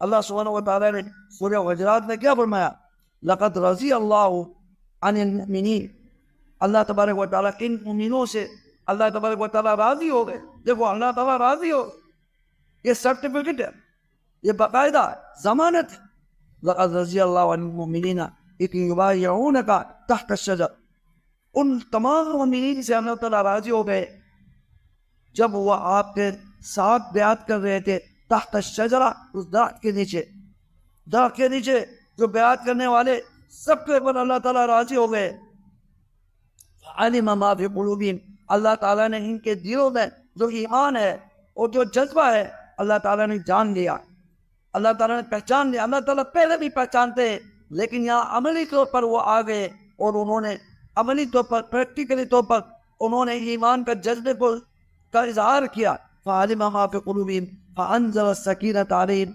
اللہ سبحانہ و تعالیٰ نے سورہ حجرات میں کیا فرمایا؟ لقد رضی اللہ عن المؤمنین، اللہ تبارک و تعالیٰ کن مومنوں سے اللہ تبارک و تعالیٰ راضی ہو گئے. دیکھو اللہ تعالیٰ راضی ہو، یہ سرٹیفکیٹ ہے، یہ باقاعدہ ضمانت ہے. لقد رضی اللہ عن المؤمنین اذ یبایعونک تحت الشجر، ان تمام مومنین سے اللہ تعالیٰ راضی ہو گئے جب وہ آپ کے ساتھ بیعت کر رہے تھے تحت الشجرہ، اس درخت کے نیچے. درخت کے نیچے جو بیعت کرنے والے سب کے اوپر اللہ تعالیٰ راضی ہو گئے. علم ما فی قلوبہم، اللہ تعالیٰ نے ان کے دلوں میں جو ایمان ہے اور جو جذبہ ہے اللہ تعالیٰ نے جان لیا، اللہ تعالیٰ نے پہچان لیا. اللہ تعالیٰ پہلے بھی پہچانتے ہیں، لیکن یہاں عملی طور پر وہ آ گئے اور انہوں نے عملی طور پر پریکٹیکلی طور پر انہوں نے ایمان کا جذبے کا اظہار کیا. فعلم ما فی قلوبہم فانزل السکینۃ علیہم،